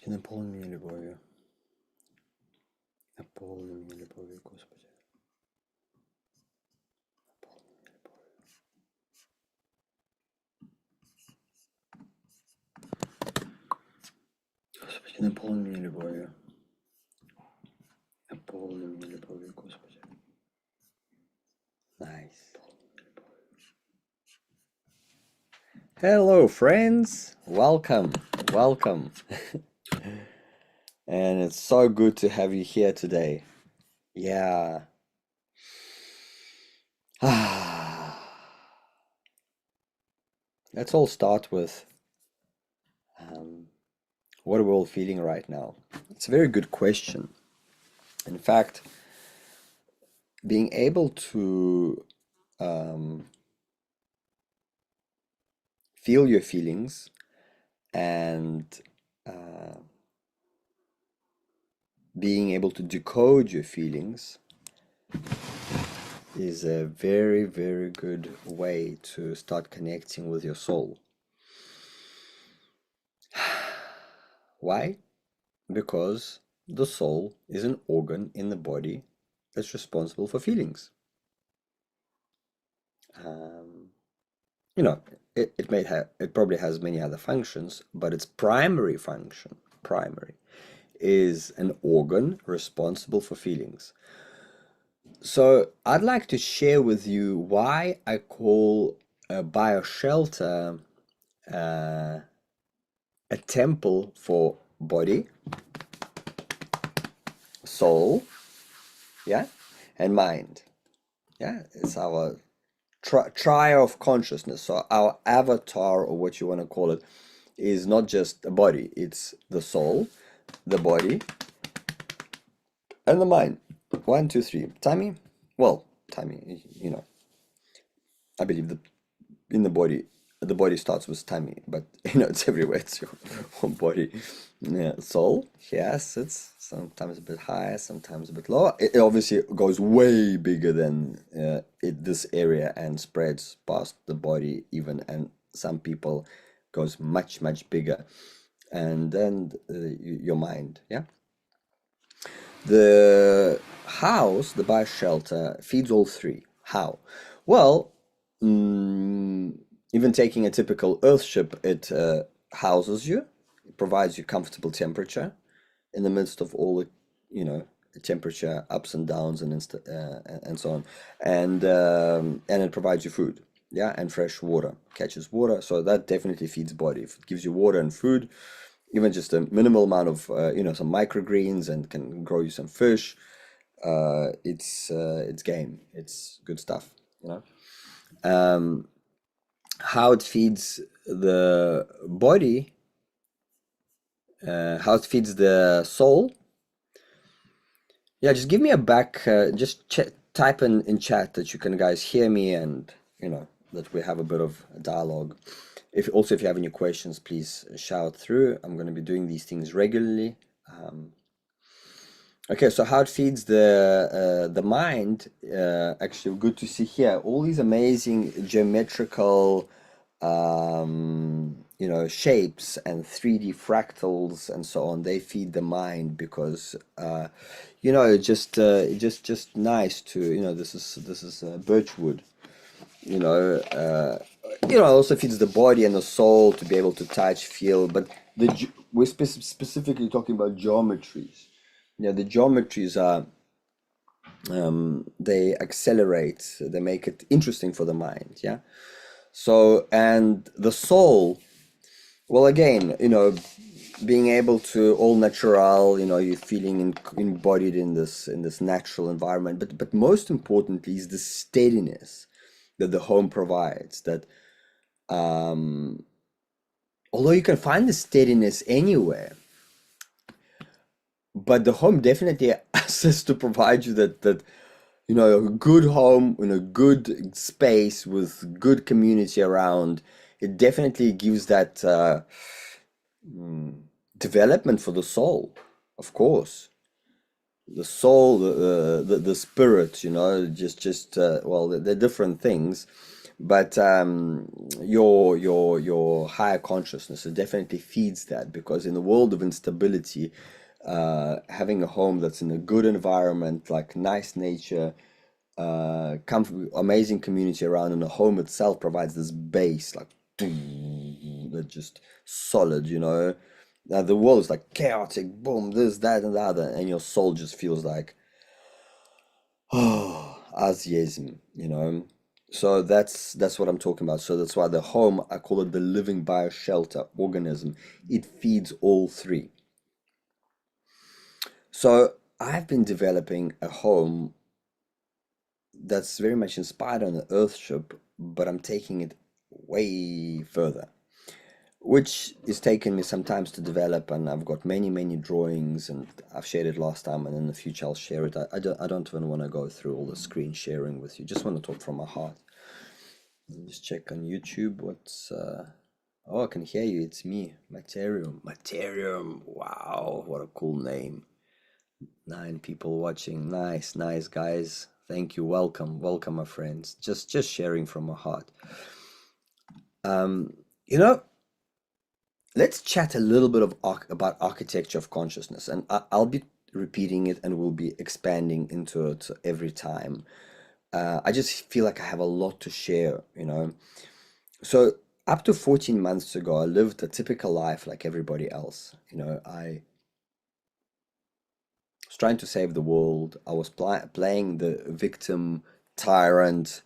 Наполни меня любовью. Наполни меня любовью, Господи. Наполни меня любовью. Господи, наполни меня любовью. Наполни меня любовью, Господи. Nice. Hello, friends. Welcome. Welcome. And it's so good to have you here today. Yeah. Let's all start with what are we all feeling right now? It's a very good question. In fact, being able to feel your feelings and being able to decode your feelings is a very, very good way to start connecting with your soul. Why? Because the soul is an organ in the body that's responsible for feelings. You know, it probably has many other functions, but its primary function, is an organ responsible for feelings. So I'd like to share with you why I call a bioshelter a temple for body, soul, yeah, and mind. Yeah, it's our triad of consciousness. So our avatar, or what you want to call it, is not just the body, it's the soul, the body, and the mind. One, two, three. Tummy? Well, tummy, I believe in the body starts with tummy, but it's everywhere. It's your whole body. Yeah, soul, yes, it's sometimes a bit higher, sometimes a bit lower. It obviously goes way bigger than this area and spreads past the body even, and some people goes much, much bigger. And then your mind, yeah. The house, the bioshelter, feeds all three. How? Well, even taking a typical Earth ship, it houses you, it provides you comfortable temperature in the midst of all the, temperature ups and downs and so on, and it provides you food, yeah, and fresh water, catches water, so that definitely feeds body. If it gives you water and food, even just a minimal amount of some microgreens and can grow you some fish, it's game. It's good stuff. How it feeds the body, how it feeds the soul. Yeah, just give me a back. Just type in chat that you can guys hear me, and that we have a bit of a dialogue. If you have any questions, please shout through. I'm going to be doing these things regularly. Okay, so how it feeds the mind? Actually, good to see here all these amazing geometrical, shapes and 3D fractals and so on. They feed the mind because just nice to this is birchwood. It also feeds the body and the soul to be able to touch, feel. But we're specifically talking about geometries. The geometries are they accelerate, they make it interesting for the mind, yeah. So, and the soul, well, again, being able to all natural, you're feeling embodied in this natural environment, but most importantly is the steadiness that the home provides. That although you can find the steadiness anywhere, but the home definitely has to provide you that a good home in a good space with good community around. It definitely gives that development for the soul, of course. The soul, the spirit, just well, they're different things, But your higher consciousness, it definitely feeds that, because in the world of instability, having a home that's in a good environment, like nice nature, amazing community around, and the home itself provides this base, like that just solid, you know. The world is like chaotic, boom, this, that, and the other, and your soul just feels like, oh, Asiaism, you know. So that's what I'm talking about. So that's why the home, I call it the living bioshelter organism. It feeds all three. So I've been developing a home that's very much inspired on the Earthship, but I'm taking it way further, which is taking me some times to develop. And I've got many drawings, and I've shared it last time, and in the future I'll share it. I don't even want to go through all the screen sharing with you. Just want to talk from my heart. Let me just check on YouTube what's oh, I can hear you. It's me, Materium. Materium. Wow, what a cool name. 9 people watching. Nice guys. Thank you. Welcome, my friends. Just sharing from my heart. You know, let's chat a little bit about architecture of consciousness, and I'll be repeating it, and we'll be expanding into it every time. I just feel like I have a lot to share, you know. So up to 14 months ago, I lived a typical life like everybody else. You know, I was trying to save the world. I was playing the victim, tyrant,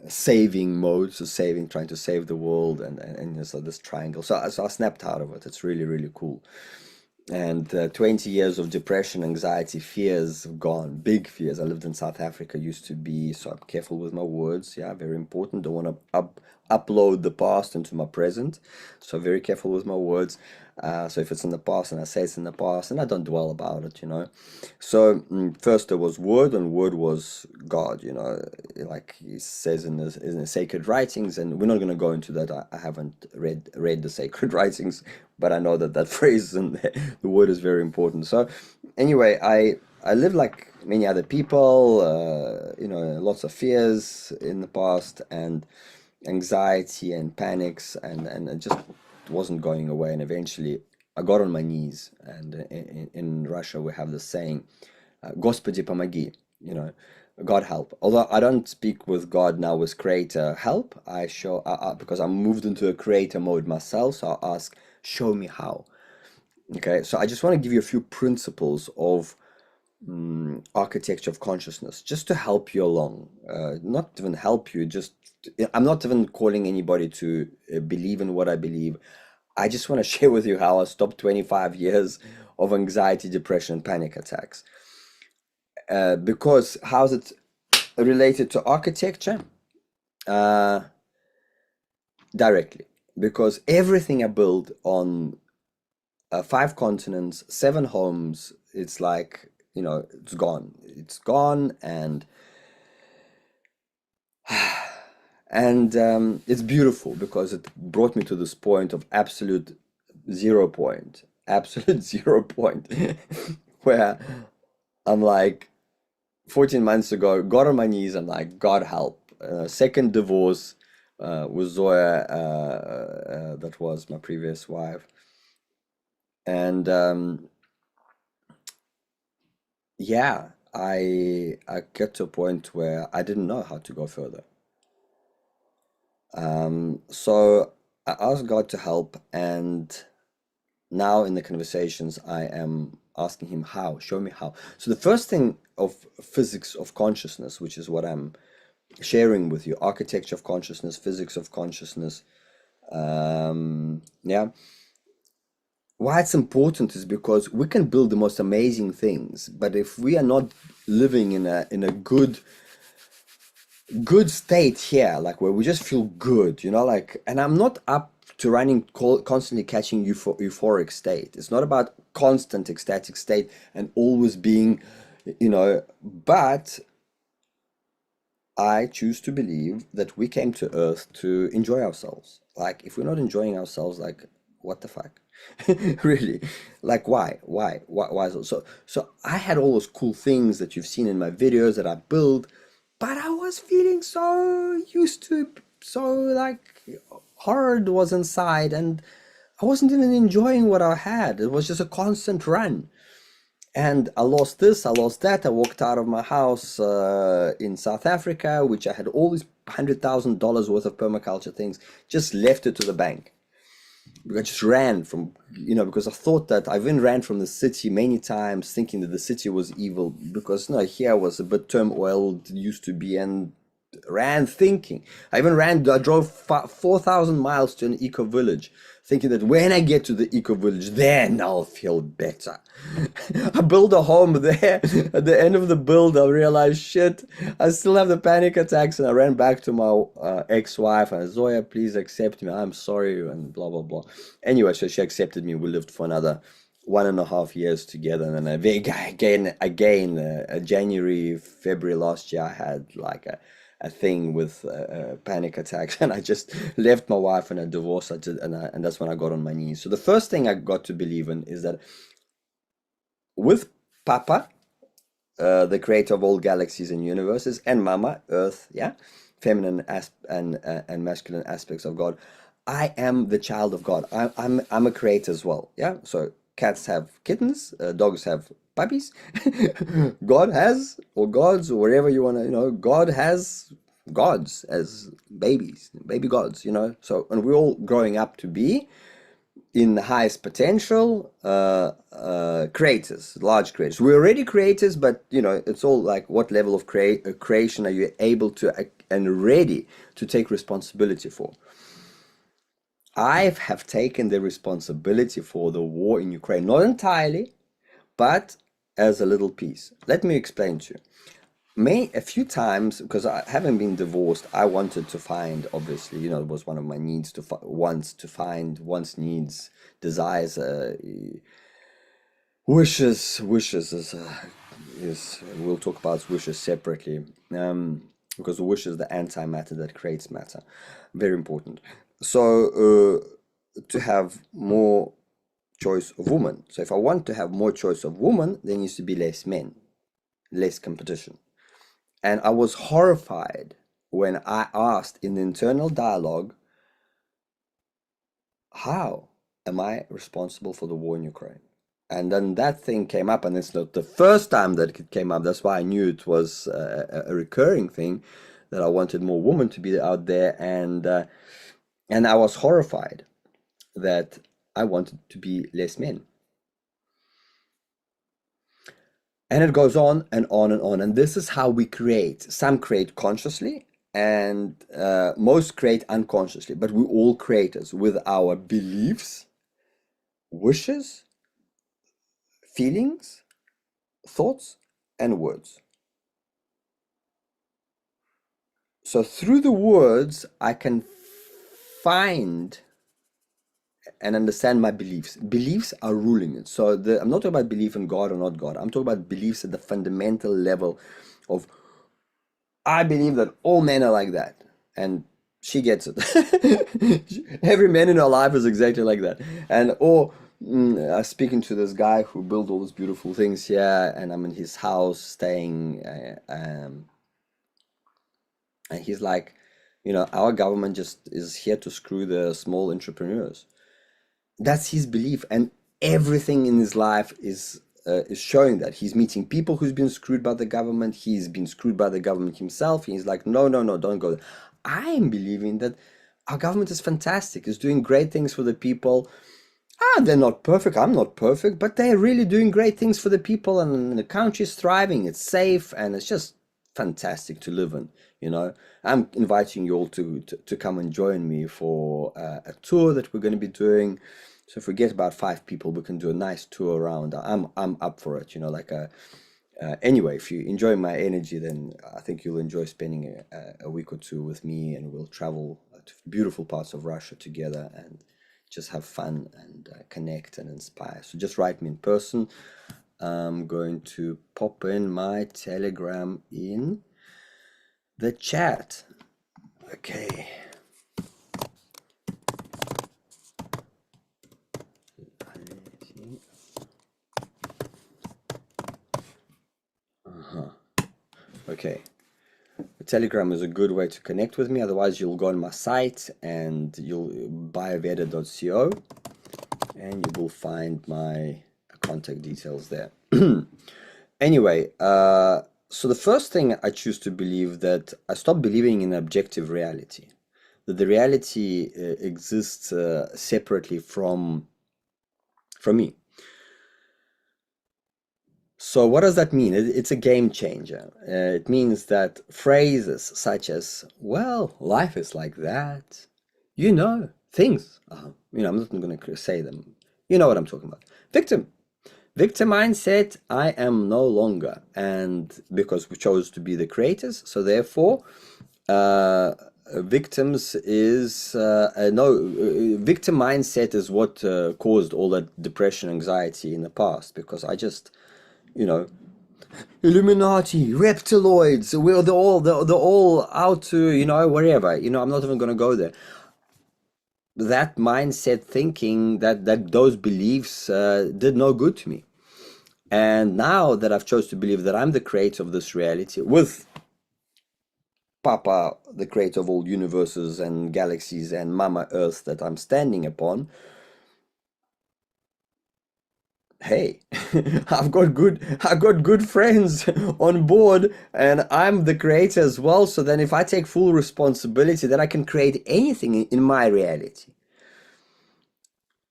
saving mode, so trying to save the world, and so this triangle. So I snapped out of it. It's really cool. And 20 years of depression, anxiety, fears have gone. Big fears. I lived in South Africa, used to be, so I'm careful with my words. Yeah, very important. Don't want to upload the past into my present. So very careful with my words. So if it's in the past and I say it's in the past, and I don't dwell about it, you know. So first there was Word, and Word was God, you know, like he says in the sacred writings, and we're not going to go into that. I haven't read the sacred writings, but I know that phrase and the Word is very important. So anyway, I lived like many other people, you know, lots of fears in the past, and anxiety and panics, and it just wasn't going away. And eventually I got on my knees, and in Russia we have the saying, Господи помоги, you know, God help. Although I don't speak with God now as creator help, because I'm moved into a creator mode myself, so I ask, show me how. Okay, so I just want to give you a few principles of architecture of consciousness, just to help you along. Not even help you, just I'm not even calling anybody to believe in what I believe. I just want to share with you how I stopped 25 years of anxiety, depression, panic attacks. Because how's it related to architecture? Directly, because everything I build on 5 continents, 7 homes, it's like, you know, it's gone, and it's beautiful, because it brought me to this point of absolute 0 point, absolute 0 point, where I'm like, 14 months ago, got on my knees. I'm like, God help. Second divorce with Zoya, that was my previous wife. And yeah, I get to a point where I didn't know how to go further. So I asked God to help, and now in the conversations I am asking him how, show me how. So the first thing of physics of consciousness, which is what I'm sharing with you, architecture of consciousness, physics of consciousness. Yeah, why it's important is because we can build the most amazing things, but if we are not living in a good state here, like where we just feel good, you know, like, and I'm not up to running constantly catching euphoric state. It's not about constant ecstatic state and always being, you know, but I choose to believe that we came to Earth to enjoy ourselves. Like, if we're not enjoying ourselves, like, what the fuck? Really? Like, why? Why so? So I had all those cool things that you've seen in my videos that I build, but I was feeling so used to, so like horror was inside, and I wasn't even enjoying what I had. It was just a constant run. And I lost this, I lost that. I walked out of my house in South Africa, which I had all these $100,000 worth of permaculture things, just left it to the bank. I just ran from, because I thought that I even ran from the city many times, thinking that the city was evil, because here was a bit turmoil used to be, and ran thinking. I drove 4,000 miles to an eco village, thinking that when I get to the eco village, then I'll feel better. I built a home there. At the end of the build, I realized, shit, I still have the panic attacks, and I ran back to my ex-wife and Zoya, please accept me. I'm sorry, and blah blah blah. Anyway, so she accepted me. We lived for another 1.5 years together, and then again, January, February last year, I had like a thing with panic attacks, and I just left my wife and a divorce. And that's when I got on my knees. So the first thing I got to believe in is that with Papa, the creator of all galaxies and universes, and Mama, Earth, yeah, feminine and masculine aspects of God, I am the child of God. I'm a creator as well, yeah. So cats have kittens, dogs have puppies. God has, or gods, or whatever you want to, God has gods as babies, baby gods, So, and we're all growing up to be in the highest potential creators, large creators. We're already creators, but it's all like, what level of creation are you able to and ready to take responsibility for? I have taken the responsibility for the war in Ukraine, not entirely, but as a little piece. Let me explain to you. A few times, because I haven't been divorced, I wanted to find, obviously, it was one of my needs to wants, needs, desires, wishes is we'll talk about wishes separately, because the wish is the antimatter that creates matter. Very important. So to have more choice of women. So if I want to have more choice of women, there needs to be less men, less competition. And I was horrified when I asked in the internal dialogue, how am I responsible for the war in Ukraine? And then that thing came up, and it's not the first time that it came up. That's why I knew it was a recurring thing, that I wanted more women to be out there, and I was horrified that I wanted to be less men. And it goes on and on and on. And this is how we create. Some create consciously, and most create unconsciously. But we're all creators with our beliefs, wishes, feelings, thoughts, and words. So through the words, I can find and understand my beliefs. Beliefs are ruling it. So I'm not talking about belief in God or not God. I'm talking about beliefs at the fundamental level of, I believe that all men are like that. And she gets it. Every man in her life is exactly like that. I was speaking to this guy who built all these beautiful things here, and I'm in his house staying, and he's like, our government just is here to screw the small entrepreneurs. That's his belief, and everything in his life is showing that. He's meeting people who's been screwed by the government. He's been screwed by the government himself. He's like, no, no, no, don't go there. I'm believing that our government is fantastic, is doing great things for the people. They're not perfect. I'm not perfect, but they're really doing great things for the people, and the country's thriving. It's safe, and it's just fantastic to live in. I'm inviting you all to come and join me for a tour that we're going to be doing. So if we get about 5 people, we can do a nice tour around. I'm up for it. Anyway, if you enjoy my energy, then I think you'll enjoy spending a week or two with me, and we'll travel to beautiful parts of Russia together and just have fun and connect and inspire. So just write me in person. I'm going to pop in my Telegram in the chat. Okay. Okay. Telegram is a good way to connect with me. Otherwise, you'll go on my site and you'll buyaveda.co and you will find my contact details there. Anyway, so the first thing I choose to believe that I stop believing in objective reality, that the reality exists separately from me. So what does that mean? It's a game changer. It means that phrases such as, well, life is like that, things, I'm not going to say them. You know what I'm talking about. Victim mindset, I am no longer. And because we chose to be the creators, so therefore, victims is, victim mindset is what caused all that depression, anxiety in the past, because I just, Illuminati, reptiloids, they're all out to, wherever, I'm not even going to go there. That mindset thinking, that those beliefs did no good to me. And now that I've chose to believe that I'm the creator of this reality, with Papa, the creator of all universes and galaxies, and Mama Earth that I'm standing upon, hey, I've got good friends on board, and I'm the creator as well. So then if I take full responsibility, then I can create anything in my reality.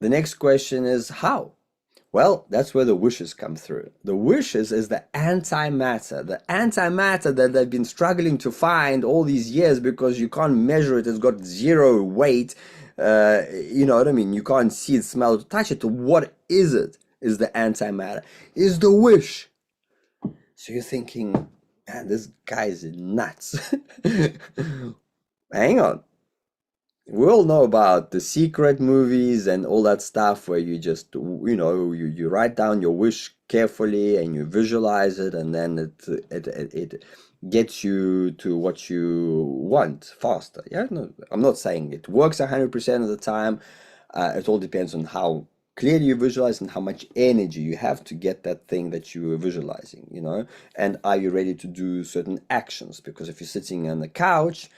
The next question is how? Well, that's where the wishes come through. The wishes is the antimatter that they've been struggling to find all these years, because you can't measure it. It's got zero weight. You know what I mean? You can't see it, smell it, touch it. What is it? Is the antimatter. Is the wish. So you're thinking, man, this guy's nuts. Hang on. We all know about the secret movies and all that stuff where you just, you write down your wish carefully and you visualize it, and then it gets you to what you want faster. Yeah, no, I'm not saying it works 100% of the time. It all depends on how clearly you visualize and how much energy you have to get that thing that you are visualizing, and are you ready to do certain actions? Because if you're sitting on the couch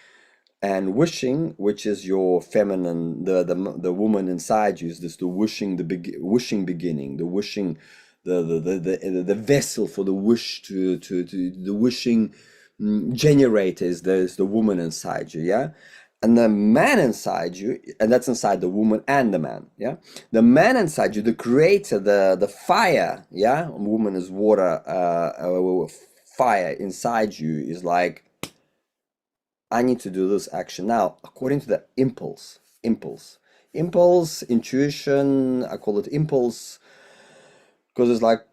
and wishing, which is your feminine, the woman inside you, is this the wishing, wishing beginning, the wishing, the vessel for the wish to the wishing generator is the woman inside you, yeah. And the man inside you, and that's inside the woman and the man, yeah. The man inside you, the creator, the fire, yeah. Woman is water, fire inside you is like, I need to do this action now according to the impulse, intuition. I call it impulse because it's like,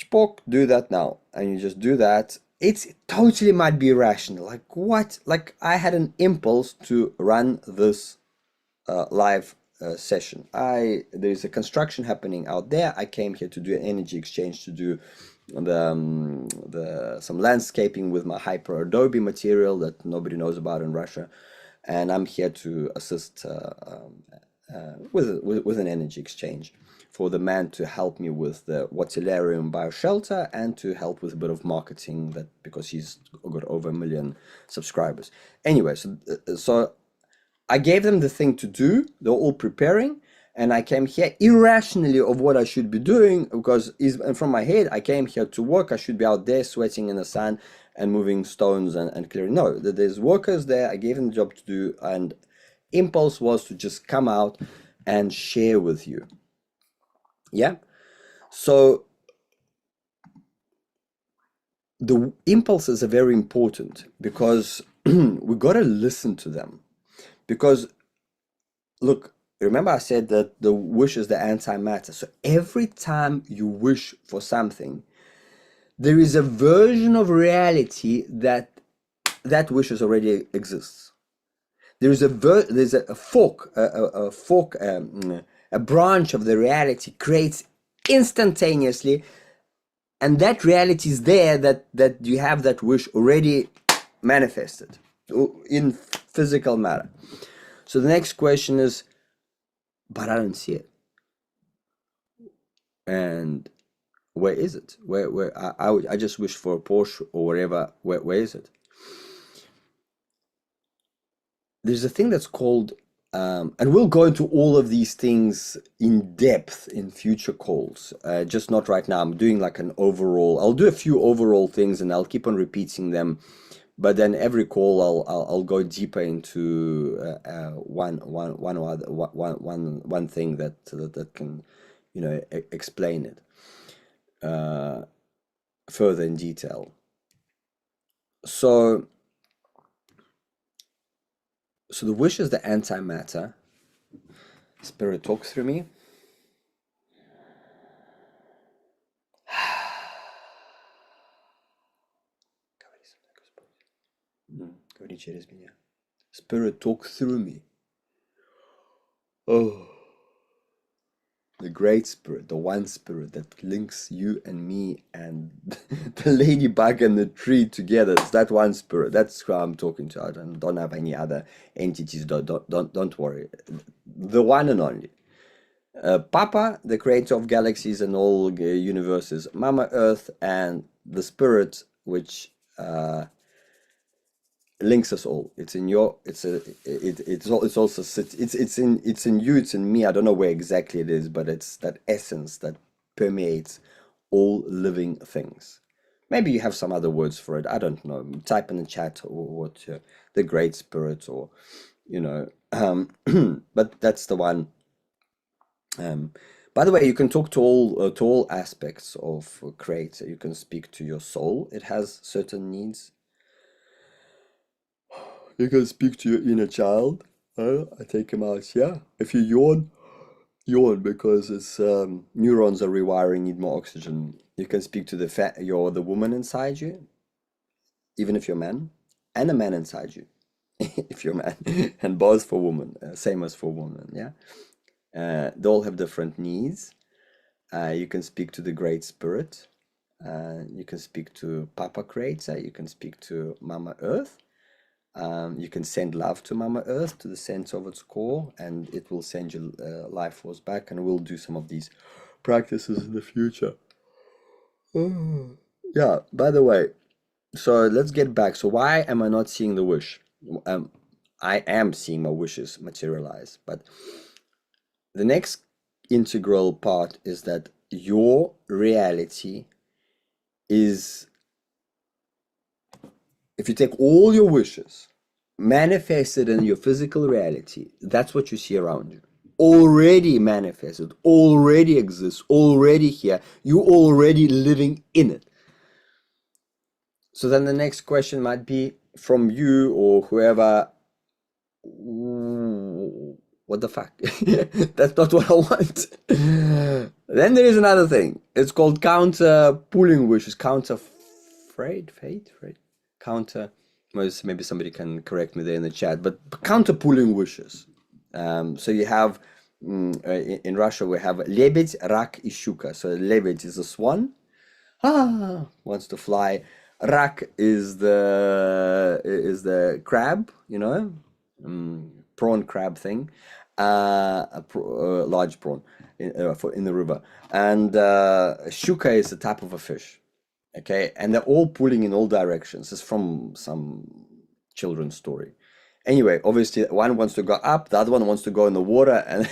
Spock, do that now, and you just do that. It's totally might be irrational. Like what? Like I had an impulse to run this live session. There's a construction happening out there. I came here to do an energy exchange, to do some landscaping with my Hyper Adobe material that nobody knows about in Russia, and I'm here to assist with an energy exchange for the man to help me with the Wattilarium bioshelter, and to help with a bit of marketing, that because he's got over 1 million subscribers. Anyway, so I gave them the thing to do. They're all preparing, and I came here irrationally of what I should be doing, because from my head I came here to work. I should be out there sweating in the sun and moving stones and clearing. No, there's workers there. I gave them the job to do, and impulse was to just come out and share with you. Yeah. So the impulses are very important, because we got to listen to them. Because look, remember I said that the wish is the antimatter. So every time you wish for something, there is a version of reality that wishes already exists. There's a fork, a branch of the reality creates instantaneously, and that reality is there, that you have that wish already manifested in physical matter. So the next question is, but I don't see it. And where is it? Where I just wish for a Porsche or whatever. Where is it? there's a thing that's called, and we'll go into all of these things in depth in future calls, just not right now. I'm doing like an overall, I'll do a few overall things and I'll keep on repeating them. But then every call, I'll go deeper into one thing that can, explain it further in detail. So the wish is the antimatter. Spirit talks through me. Говори через меня. Spirit talk through me. Oh, the great spirit, the one spirit that links you and me and the ladybug and the tree together. It's that one spirit. That's who I'm talking to. I don't have any other entities. Don't worry. The one and only. Papa, the creator of galaxies and all universes. Mama Earth, and the spirit which links us all. It's in your. It's also it's in you. It's in me. I don't know where exactly it is, but it's that essence that permeates all living things. Maybe you have some other words for it. I don't know. Type in the chat or what the great spirit or but that's the one. By the way, you can talk to all aspects of creator. You can speak to your soul. It has certain needs. You can speak to your inner child. I take him out. Yeah. If you yawn because it's neurons are rewiring, need more oxygen. You can speak to the woman inside you, even if you're a man, and a man inside you, if you're a man, and both for women, same as for women. Yeah. They all have different needs. You can speak to the Great Spirit. You can speak to Papa Creator. You can speak to Mama Earth. You can send love to Mama Earth, to the center of its core, and it will send you life force back. And we'll do some of these practices in the future. Yeah, by the way, so let's get back. So why am I not seeing the wish? I am seeing my wishes materialize, but the next integral part is that your reality is, if you take all your wishes, manifested in your physical reality, that's what you see around you. Already manifested, already exists, already here. You already living in it. So then the next question might be from you or whoever, what the fuck? That's not what I want. Then there is another thing. It's called counter pulling wishes, counter fate, counter. Maybe somebody can correct me there in the chat, but counter pulling wishes. So you have in Russia we have lebedь, rak и щука. So lebedь is a swan, wants to fly. Rak is the crab, prawn crab thing, a large prawn in the river, and щука is a type of a fish. Okay, and they're all pulling in all directions. It's from some children's story. Anyway, obviously one wants to go up, the other one wants to go in the water, and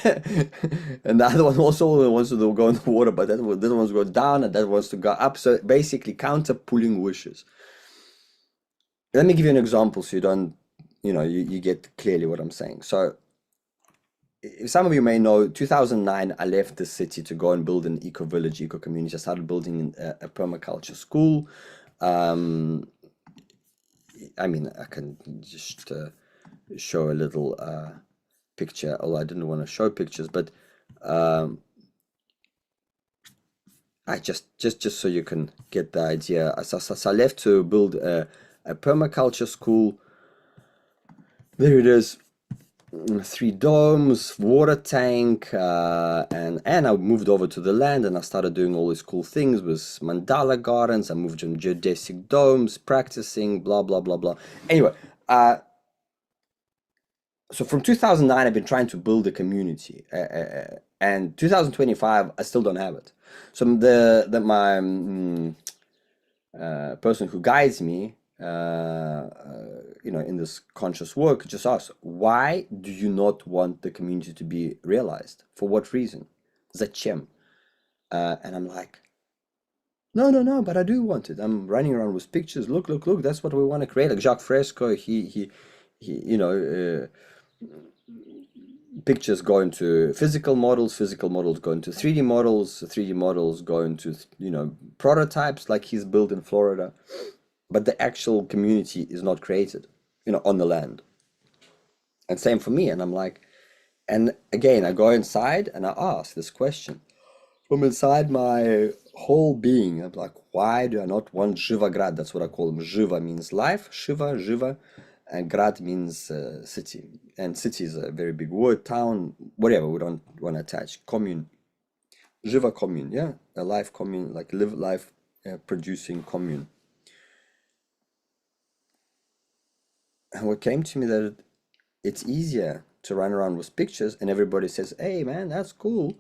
and the other one also wants to go in the water, but that one wants to go down, and that wants to go up. So basically, counter pulling wishes. Let me give you an example so you don't, you get clearly what I'm saying. So some of you may know, 2009, I left the city to go and build an eco-village, eco-community. I started building a permaculture school. I mean, I can just show a little picture, although I didn't want to show pictures, but I just so you can get the idea. So I left to build a permaculture school. There it is. 3 domes, water tank, and I moved over to the land and I started doing all these cool things with mandala gardens. I moved to geodesic domes, practicing, blah blah blah blah. Anyway, so from 2009 I've been trying to build a community, and 2025 I still don't have it. So my person who guides me, in this conscious work, just ask, why do you not want the community to be realized? For what reason? Zачем? And I'm like, no, no, no, but I do want it. I'm running around with pictures. Look, look, look. That's what we want to create. Like Jacques Fresco, pictures go into physical models go into 3D models, 3D models go into, prototypes like he's built in Florida. But the actual community is not created, on the land. And same for me. And I'm like, and again, I go inside and I ask this question from inside my whole being. I'm like, why do I not want Zhivograd? That's what I call them. Zhiva means life, Shiva, Zhiva, and Grad means city. And city is a very big word, town, whatever, we don't want to attach. Commune. Zhiva commune, yeah? A life commune, like live life producing commune. And what came to me that it's easier to run around with pictures and everybody says, hey man, that's cool.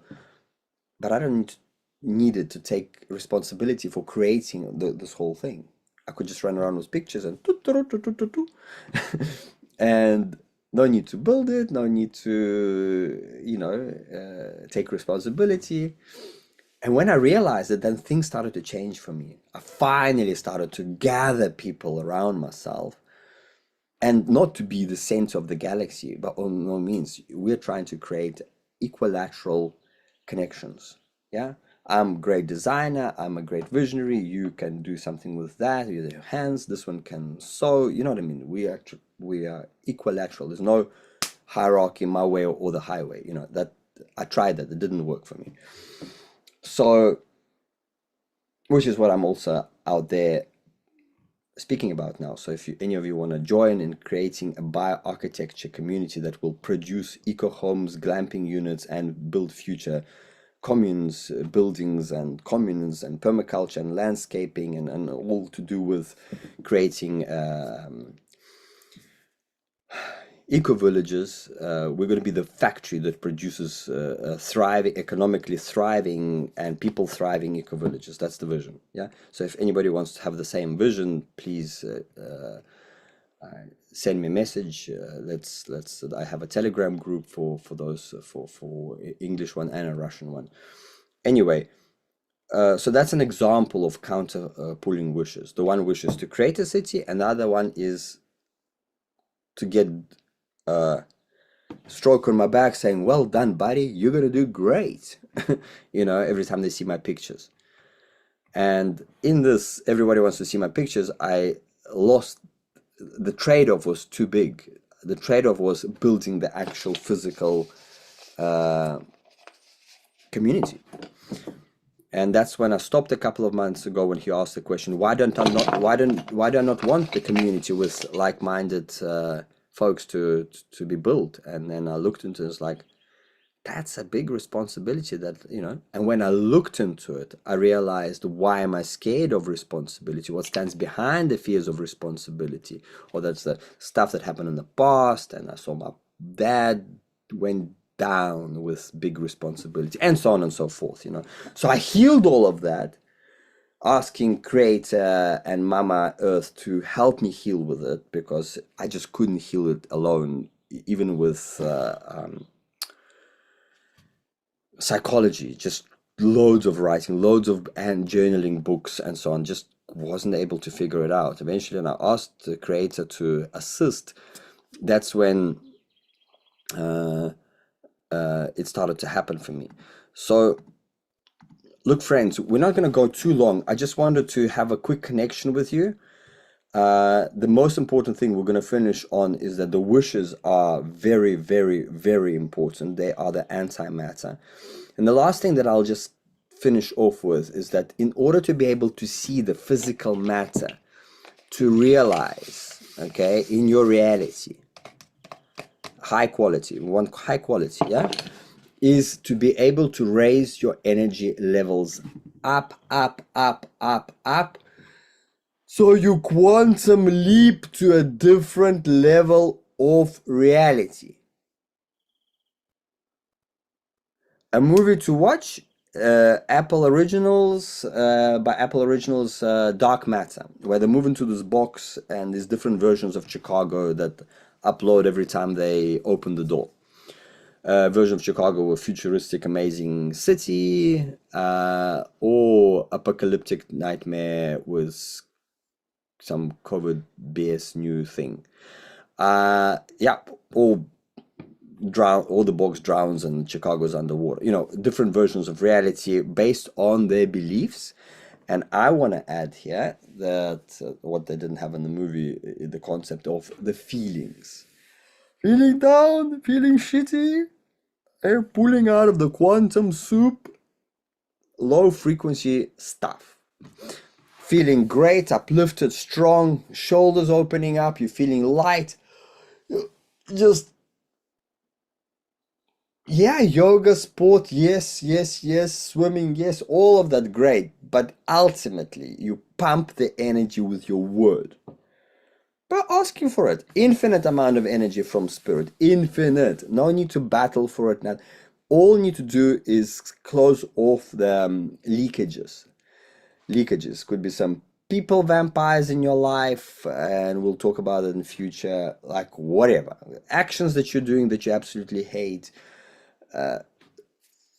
But I don't need it to take responsibility for creating this whole thing. I could just run around with pictures and and no need to build it, no need to, take responsibility. And when I realized it, then things started to change for me. I finally started to gather people around myself and not to be the center of the galaxy, but on no means. We're trying to create equilateral connections. Yeah, I'm a great designer, I'm a great visionary, you can do something with that with your hands, this one can sew, you know what I mean? We are equilateral. There's no hierarchy, my way or the highway. That I tried that, it didn't work for me. So, which is what I'm also out there speaking about now. So if any of you want to join in creating a bioarchitecture community that will produce eco homes, glamping units, and build future communes, buildings and communes and permaculture and landscaping and all to do with creating eco villages, we're going to be the factory that produces thriving, economically thriving and people thriving eco villages. That's the vision. Yeah. So if anybody wants to have the same vision, please send me a message. Let's. I have a Telegram group for those for English one and a Russian one. Anyway. So that's an example of counter pulling wishes. The one wish is to create a city, and the other one is to get stroke on my back saying, well done, buddy, you're gonna do great. Every time they see my pictures. And in this, everybody wants to see my pictures, I lost, the trade-off was too big. The trade-off was building the actual physical community. And that's when I stopped a couple of months ago when he asked the question, why do I not want the community with like-minded folks to be built? And then I looked into it, it's like, that's a big responsibility and when I looked into it, I realized, why am I scared of responsibility? What stands behind the fears of responsibility? Or that's the stuff that happened in the past, and I saw my dad went down with big responsibility and so on and so forth. So I healed all of that, asking Creator and Mama Earth to help me heal with it, because I just couldn't heal it alone, even with psychology, just loads of writing, loads of and journaling books and so on, just wasn't able to figure it out. Eventually, when I asked the Creator to assist, that's when it started to happen for me. So look, friends, we're not going to go too long. I just wanted to have a quick connection with you. The most important thing we're going to finish on is that the wishes are very, very, very important. They are the antimatter. And the last thing that I'll just finish off with is that in order to be able to see the physical matter, to realize, okay, in your reality, high quality, we want high quality, yeah, is to be able to raise your energy levels up, up, up, up, up, so you quantum leap to a different level of reality. A movie to watch, Apple Originals, by Apple Originals, Dark Matter, where they move into this box and there's different versions of Chicago that upload every time they open the door. Version of Chicago, a futuristic, amazing city, or apocalyptic nightmare with some COVID BS new thing. Yeah, all the box drowns and Chicago's underwater. Different versions of reality based on their beliefs. And I want to add here that what they didn't have in the movie, the concept of the feelings. Feeling down, feeling shitty, air pulling out of the quantum soup, low frequency stuff. Feeling great, uplifted, strong, shoulders opening up, you're feeling light. Just, yeah, yoga, sport, yes, yes, yes, swimming, yes, all of that great. But ultimately, you pump the energy with your word. But asking for it. Infinite amount of energy from spirit. Infinite. No need to battle for it now. All you need to do is close off the leakages. Leakages could be some people vampires in your life, and we'll talk about it in future. Like whatever actions that you're doing that you absolutely hate.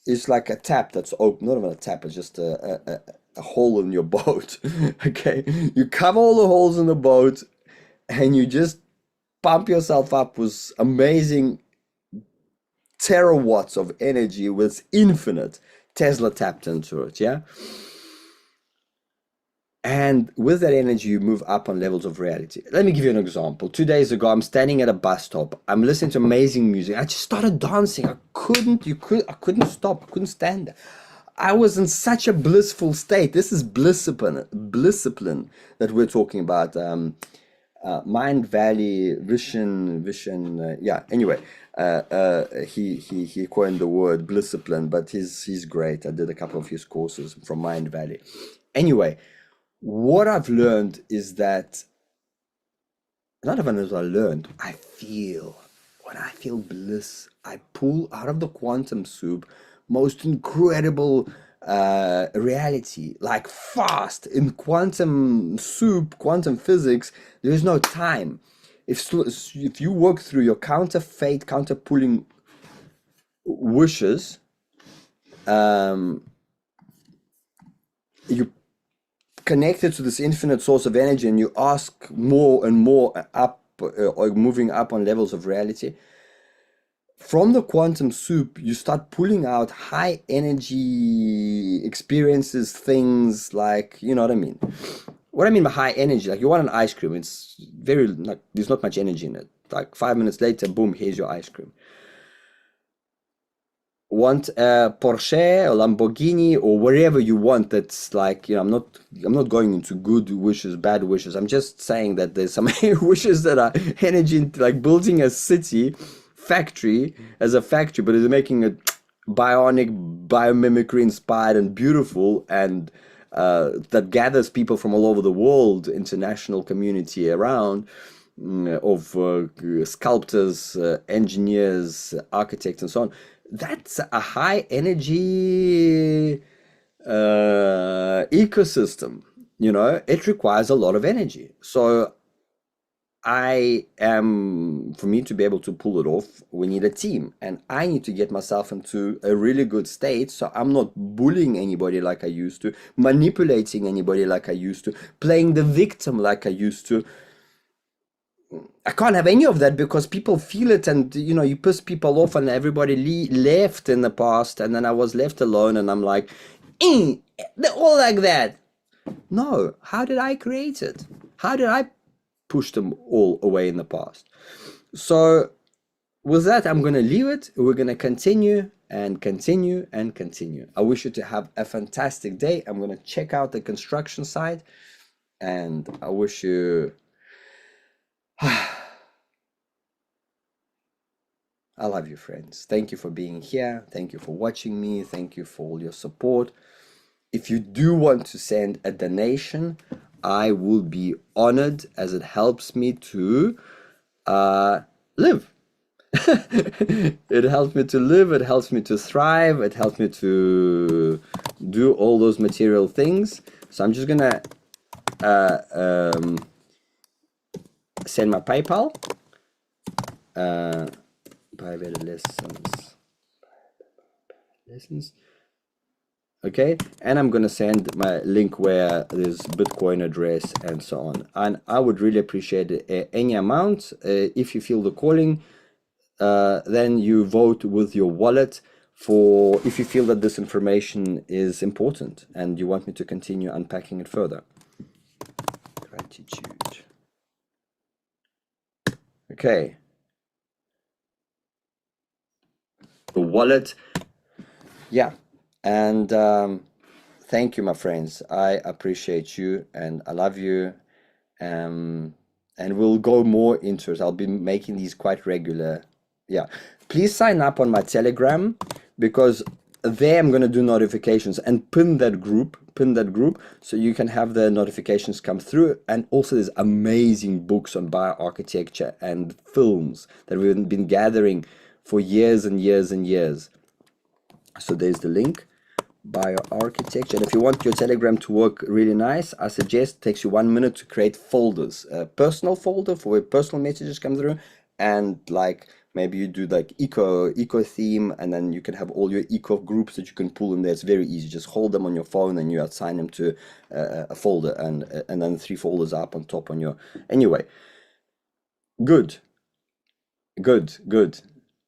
It's like a tap that's open. Not even a tap. It's just a hole in your boat. Okay, you cover all the holes in the boat, and you just pump yourself up with amazing terawatts of energy with infinite. Tesla tapped into it, yeah? And with that energy, you move up on levels of reality. Let me give you an example. 2 days ago, I'm standing at a bus stop. I'm listening to amazing music. I just started dancing. I couldn't stop. I couldn't stand it. I was in such a blissful state. This is blissipline that we're talking about. Mind Valley, Vision. Yeah. Anyway, he coined the word blissipline, but he's great. I did a couple of his courses from Mind Valley. Anyway, what I've learned is that not even as I learned, I feel when I feel bliss, I pull out of the quantum soup most incredible reality, like fast in quantum soup, quantum physics. There is no time. If you work through your counter fate, counter pulling wishes, you connected to this infinite source of energy and you ask more and more up, or moving up on levels of reality, from the quantum soup you start pulling out high energy experiences, things like, you know what I mean. What I mean by high energy, like you want an ice cream, it's very, like, there's not much energy in it. Like 5 minutes later, boom, here's your ice cream. Want a Porsche or Lamborghini or whatever you want, that's like, I'm not going into good wishes, bad wishes. I'm just saying that there's some wishes that are energy, like building a city factory as a factory, but it's making it bionic, biomimicry inspired and beautiful, and that gathers people from all over the world, international community around, of sculptors, engineers, architects, and so on. That's a high energy ecosystem. It requires a lot of energy. So for me to be able to pull it off, we need a team, and I need to get myself into a really good state, so I'm not bullying anybody like I used to, manipulating anybody like I used to, playing the victim like I used to. I can't have any of that because people feel it, and you piss people off, and everybody left in the past, and then I was left alone, and I'm like, they're all like that. No, how did I create it? How did I push them all away in the past? So with that, I'm going to leave it. We're going to continue and continue and continue. I wish you to have a fantastic day. I'm going to check out the construction site, and I wish you I love you, friends. Thank you for being here. Thank you for watching me. Thank you for all your support. If you do want to send a donation, I will be honored, as it helps me to live. It helps me to live, it helps me to thrive, it helps me to do all those material things. So I'm just gonna send my PayPal. Private lessons. Okay, and I'm gonna send my link where there's Bitcoin address and so on. And I would really appreciate any amount. If you feel the calling, then you vote with your wallet for if you feel that this information is important and you want me to continue unpacking it further. Gratitude. Okay. The wallet. Yeah. And thank you, my friends. I appreciate you and I love you. And we'll go more into it. I'll be making these quite regular. Yeah. Please sign up on my Telegram because there I'm going to do notifications and pin that group so you can have the notifications come through. And also there's amazing books on bioarchitecture and films that we've been gathering for years and years and years. So there's the link, bioarchitecture. And if you want your Telegram to work really nice, I suggest it takes you 1 minute to create folders. A personal folder for where personal messages come through, and like maybe you do like eco theme, and then you can have all your eco groups that you can pull in there. It's very easy. Just hold them on your phone and you assign them to a folder, and then 3 folders up on top on your. Anyway, good.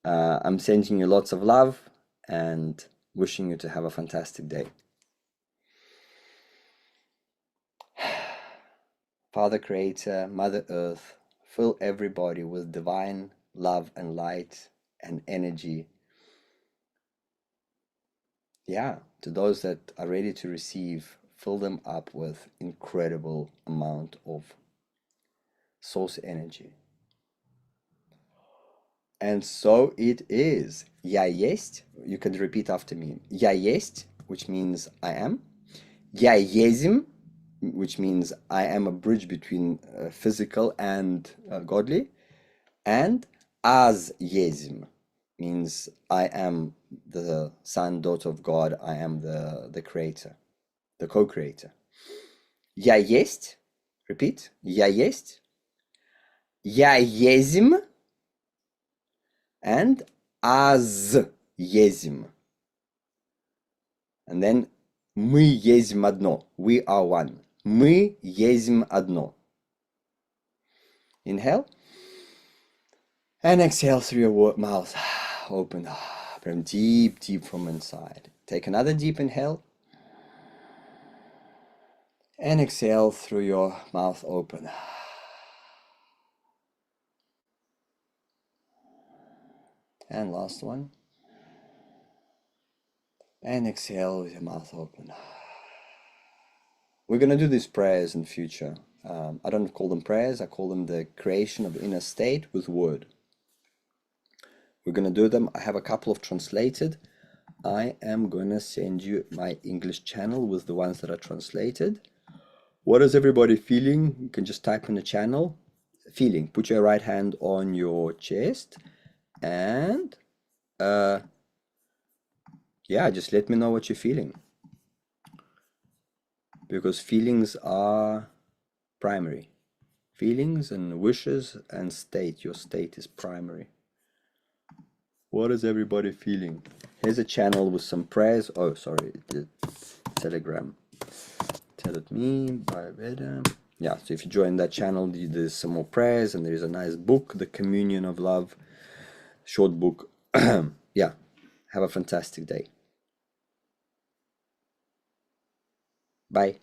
I'm sending you lots of love and wishing you to have a fantastic day. Father Creator, Mother Earth, fill everybody with divine love and light and energy. Yeah, to those that are ready to receive, fill them up with incredible amount of source energy. And so it is. Я есть, you can repeat after me. Я есть, which means I am. Я езим, which means I am a bridge between physical and godly. And as езим means I am the son, daughter of God. I am the creator, the co-creator. Я есть, repeat. Я есть. Я езим. And as езим. And then мы езим одно. We are one. Мы езим одно. Inhale. And exhale through your mouth. Open. From deep from inside. Take another deep inhale. And exhale through your mouth open. And last one. And exhale with your mouth open. We're going to do these prayers in future. I don't call them prayers. I call them the creation of inner state with word. We're going to do them. I have a couple of translated. I am going to send you my English channel with the ones that are translated. What is everybody feeling? You can just type in the channel. Feeling. Put your right hand on your chest. And yeah, just let me know what you're feeling. Because feelings are primary. Feelings and wishes and state. Your state is primary. What is everybody feeling? Here's a channel with some prayers. Oh, sorry, the Telegram. Tell it me by Veda. Yeah, so if you join that channel, there's some more prayers and there's a nice book, The Communion of Love, short book. Yeah, have a fantastic day. Bye.